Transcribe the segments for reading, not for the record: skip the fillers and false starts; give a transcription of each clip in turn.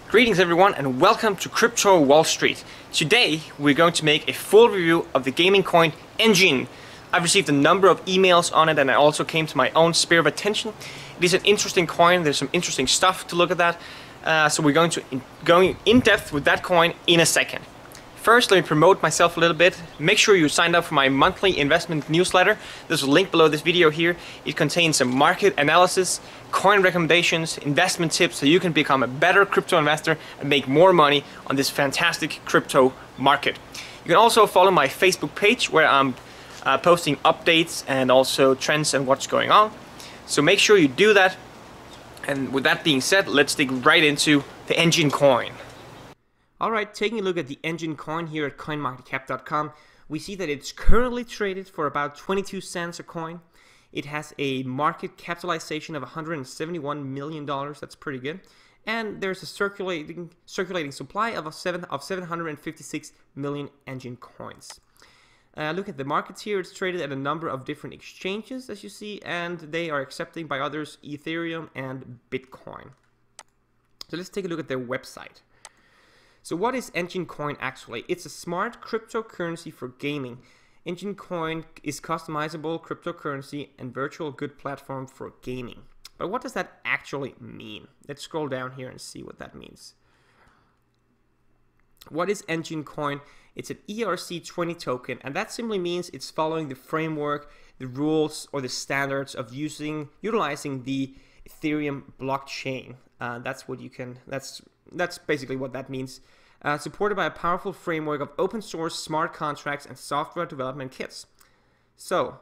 Greetings everyone and welcome to Crypto Wall Street. Today we're going to make a full review of the gaming coin Enjin. I've received a number of emails on it and I also came to my own sphere of attention. It is an interesting coin, there's some interesting stuff to look at that. So we're going to go in depth with that coin in a second. First, let me promote myself a little bit. Make sure you signed up for my monthly investment newsletter. There's a link below this video here. It contains some market analysis, coin recommendations, investment tips so you can become a better crypto investor and make more money on this fantastic crypto market. You can also follow my Facebook page where I'm posting updates and also trends and what's going on. So make sure you do that. And with that being said, let's dig right into the Enjin coin. Alright, taking a look at the Enjin coin here at coinmarketcap.com, we see that it's currently traded for about 22 cents a coin. It has a market capitalization of $171 million, that's pretty good. And there's a circulating supply of 756 million Enjin coins. Look at the markets here, it's traded at a number of different exchanges as you see, and they are accepting by others Ethereum and Bitcoin. So let's take a look at their website. So what is Enjin coin actually? It's a smart cryptocurrency for gaming. Enjin coin is customizable cryptocurrency and virtual good platform for gaming. But what does that actually mean? Let's scroll down here and see what that means. What is Enjin coin? It's an ERC20 token, and that simply means it's following the framework, the rules, or the standards of utilizing the Ethereum blockchain. That's basically what that means. Supported by a powerful framework of open source smart contracts and software development kits. So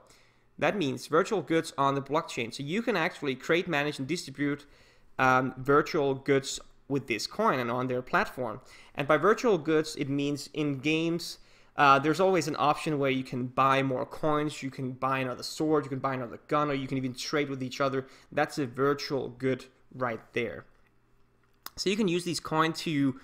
that means virtual goods on the blockchain. So you can actually create, manage, and distribute virtual goods with this coin and on their platform. And by virtual goods, it means in games, there's always an option where you can buy more coins, you can buy another sword, you can buy another gun, or you can even trade with each other. That's a virtual good right there. So you can use these coins to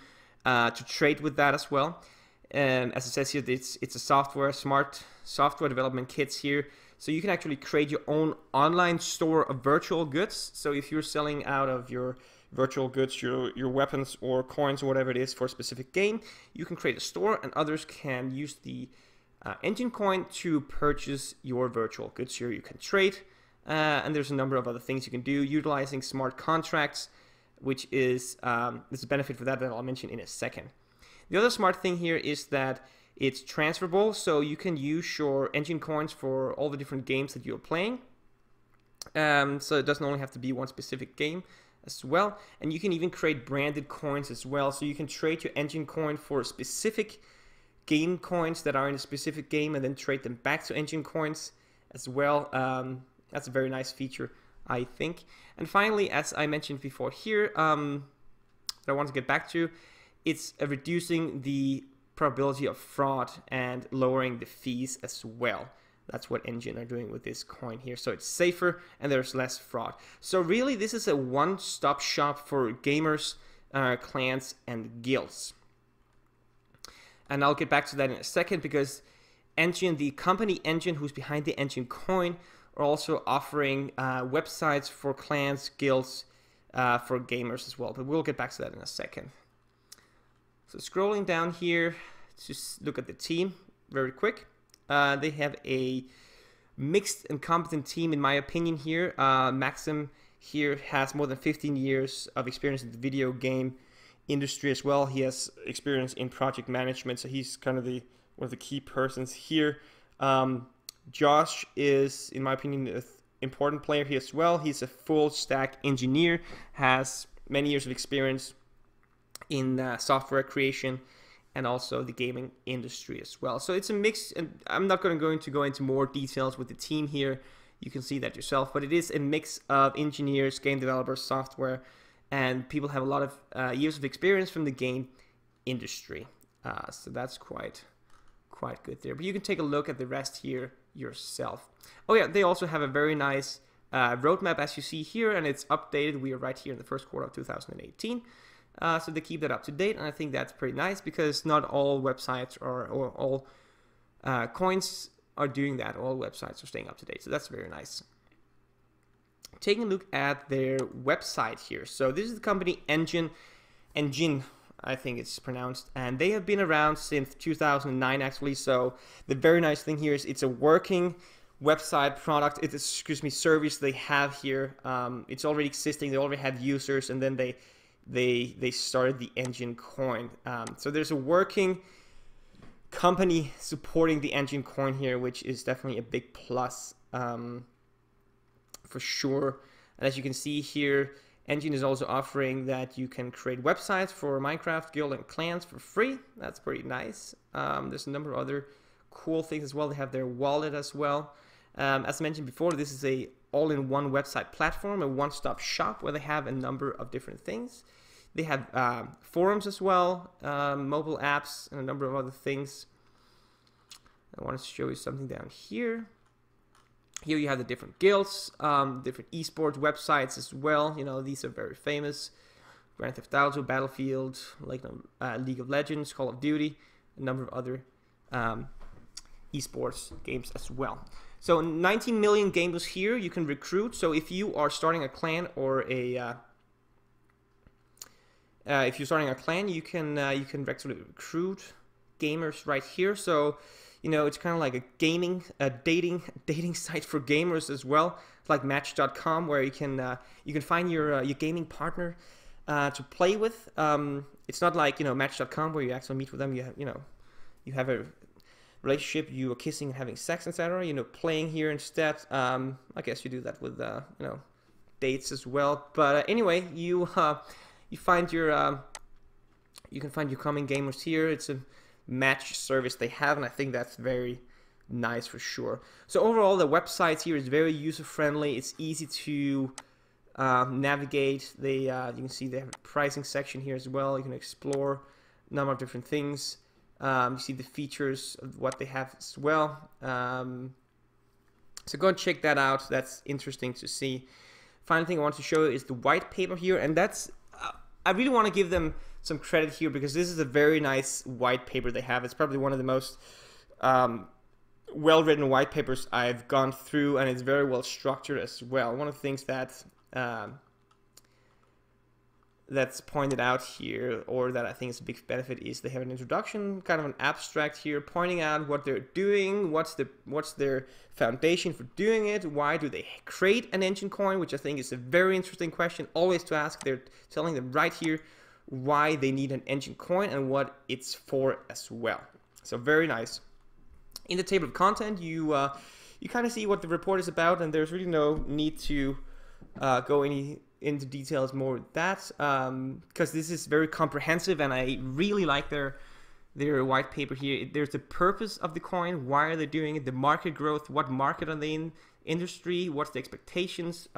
trade with that as well. And as it says here, it's a smart software development kits here. So you can actually create your own online store of virtual goods. So if you're selling out of your virtual goods, your weapons or coins or whatever it is for a specific game, you can create a store and others can use the Enjin coin to purchase your virtual goods here. You can trade and there's a number of other things you can do utilizing smart contracts, which is there's a benefit for that I'll mention in a second. The other smart thing here is that it's transferable, so you can use your Enjin coins for all the different games that you're playing. So it doesn't only have to be one specific game as well, and you can even create branded coins as well. So you can trade your Enjin coin for specific game coins that are in a specific game, and then trade them back to Enjin coins as well. That's a very nice feature, I think. And finally, as I mentioned before here, that I want to get back to, it's reducing the probability of fraud and lowering the fees as well. That's what Enjin are doing with this coin here. So it's safer and there's less fraud. So really, this is a one-stop shop for gamers, clans, and guilds. And I'll get back to that in a second because Enjin, the company Enjin, who's behind the Enjin coin, are also offering websites for clans, guilds, for gamers as well. But we'll get back to that in a second. So scrolling down here, just look at the team very quick. They have a mixed and competent team, in my opinion here. Maxim here has more than 15 years of experience in the video game industry as well. He has experience in project management, so he's kind of one of the key persons here. Josh is, in my opinion, an important player here as well. He's a full stack engineer, has many years of experience in software creation and also the gaming industry as well. So it's a mix, and I'm not going to go into more details with the team here. You can see that yourself, but it is a mix of engineers, game developers, software, and people have a lot of years of experience from the game industry. So that's quite good there. But you can take a look at the rest here yourself. Oh yeah, they also have a very nice roadmap as you see here, and it's updated. We are right here in the first quarter of 2018. So they keep that up to date, and I think that's pretty nice because not all websites or all coins are doing that. All websites are staying up to date, so that's very nice. taking a look at their website here. So this is the company Enjin, Enjin, I think it's pronounced, and they have been around since 2009 actually. So the very nice thing here is it's a working website product. It's, excuse me, service they have here. It's already existing. They already have users, and then they started the Enjin coin. So there's a working company supporting the Enjin coin here, which is definitely a big plus for sure. And as you can see here, Enjin is also offering that you can create websites for Minecraft, Guild, and clans for free. That's pretty nice. There's a number of other cool things as well. They have their wallet as well. As mentioned before, this is a all-in-one website platform, a one-stop shop where they have a number of different things. They have forums as well, mobile apps, and a number of other things. I want to show you something down here. Here you have the different guilds, different esports websites as well. You know, these are very famous. Grand Theft Auto, Battlefield, like League of Legends, Call of Duty, a number of other esports games as well. So 19 million gamers here you can recruit. So if you are starting a clan or a if you're starting a clan, you can actually recruit gamers right here. So you know, it's kind of like a dating site for gamers as well. It's like Match.com, where you can find your gaming partner to play with. It's not like, you know, Match.com where you actually meet with them. You have a relationship, you are kissing and having sex, etc. You know, playing here instead. I guess you do that with you know, dates as well. But anyway, you find your you can find your coming gamers here. It's a match service they have, and I think that's very nice for sure. So overall, the website here is very user friendly. It's easy to navigate. You can see they have a pricing section here as well. You can explore a number of different things. You see the features of what they have as well. So go and check that out. That's interesting to see. Final thing I want to show you is the white paper here, and that's I really want to give them some credit here because this is a very nice white paper they have. It's probably one of the most well-written white papers I've gone through, and it's very well structured as well. One of the things that that's pointed out here, or that I think is a big benefit, is they have an introduction, kind of an abstract here, pointing out what they're doing, what's their foundation for doing it, why do they create an Enjin coin, which I think is a very interesting question always to ask. They're telling them right here why they need an Enjin coin and what it's for as well. So very nice. In the table of content, you kind of see what the report is about, and there's really no need to go into details more with that, because this is very comprehensive, and I really like their white paper here. There's the purpose of the coin, why are they doing it, the market growth, what market are they in, industry, what's the expectations.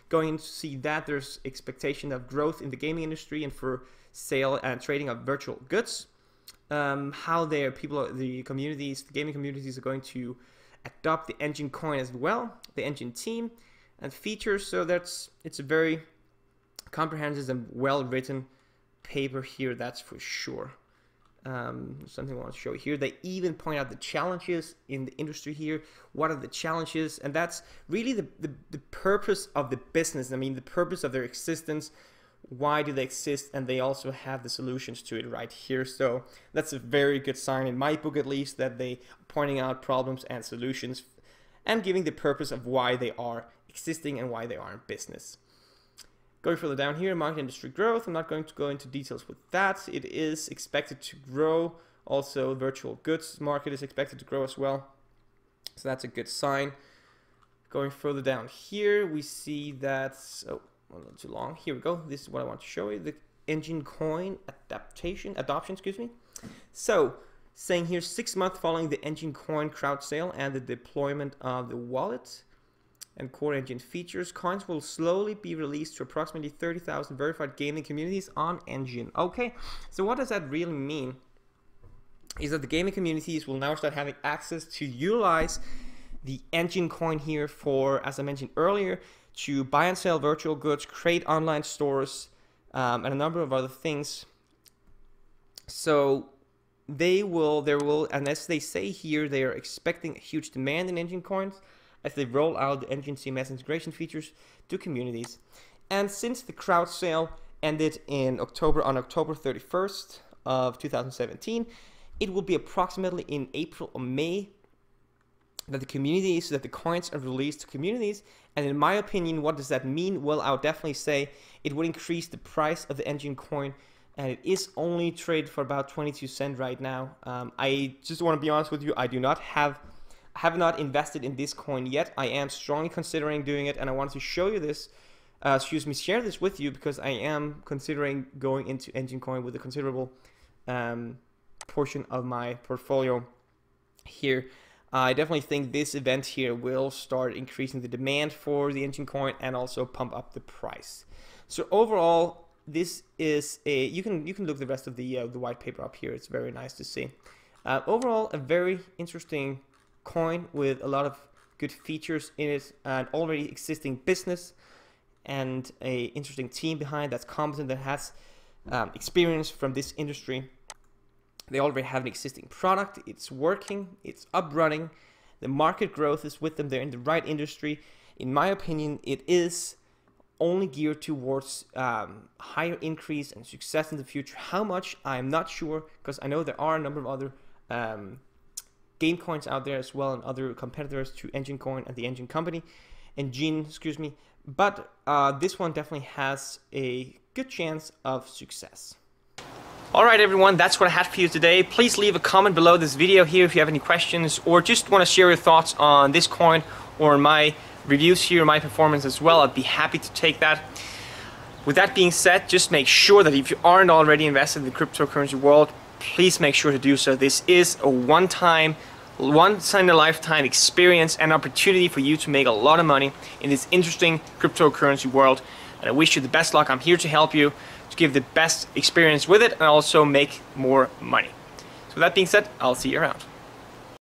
Going to see that there's expectation of growth in the gaming industry and for sale and trading of virtual goods. How the gaming communities are going to adopt the Enjin coin as well, the Enjin team, and features. So it's a very comprehensive and well-written paper here, that's for sure. Something I want to show you here. They even point out the challenges in the industry here. What are the challenges? And that's really the purpose of the business. I mean, the purpose of their existence. Why do they exist? And they also have the solutions to it right here. So that's a very good sign, in my book at least, that they are pointing out problems and solutions and giving the purpose of why they are existing and why they are in business. Going further down here, market industry growth. I'm not going to go into details with that. It is expected to grow. Also, virtual goods market is expected to grow as well. So that's a good sign. Going further down here, we see that, oh, a little too long. Here we go. This is what I want to show you. The Enjin coin adoption, excuse me. So, saying here 6 months following the Enjin coin crowd sale and the deployment of the wallet and core Enjin features, coins will slowly be released to approximately 30,000 verified gaming communities on Enjin. Okay, so what does that really mean? Is that the gaming communities will now start having access to utilize the Enjin coin here for, as I mentioned earlier, to buy and sell virtual goods, create online stores, and a number of other things. So there will, and as they say here, they are expecting a huge demand in Enjin coins as they roll out the Enjin CMS integration features to communities. And since the crowd sale ended in on October 31st of 2017. It will be approximately in April or May that the coins are released to communities. And in my opinion, what does that mean? Well, I would definitely say it would increase the price of the Enjin coin, and it is only traded for about 22 cents right now. I just want to be honest with you, I have not invested in this coin yet. I am strongly considering doing it, and I wanted to show you this, share this with you, because I am considering going into Enjin coin with a considerable portion of my portfolio here. I definitely think this event here will start increasing the demand for the Enjin coin and also pump up the price. So overall, this is you can look the rest of the white paper up here. It's very nice to see. Overall, a very interesting coin with a lot of good features in it, an already existing business, and a interesting team behind that's competent, that has experience from this industry. They already have an existing product, it's working, it's up running, the market growth is with them, they're in the right industry. In my opinion, it is only geared towards higher increase and success in the future. How much, I'm not sure, because I know there are a number of other game coins out there as well, and other competitors to Enjin coin and the Enjin company, Enjin, excuse me. But this one definitely has a good chance of success. Alright everyone, that's what I had for you today. Please leave a comment below this video here if you have any questions, or just want to share your thoughts on this coin or my reviews here, my performance as well. I'd be happy to take that. With that being said, just make sure that if you aren't already invested in the cryptocurrency world, please make sure to do so. This is a once in a lifetime experience and opportunity for you to make a lot of money in this interesting cryptocurrency world. And I wish you the best luck. I'm here to help you to give the best experience with it and also make more money. So with that being said, I'll see you around.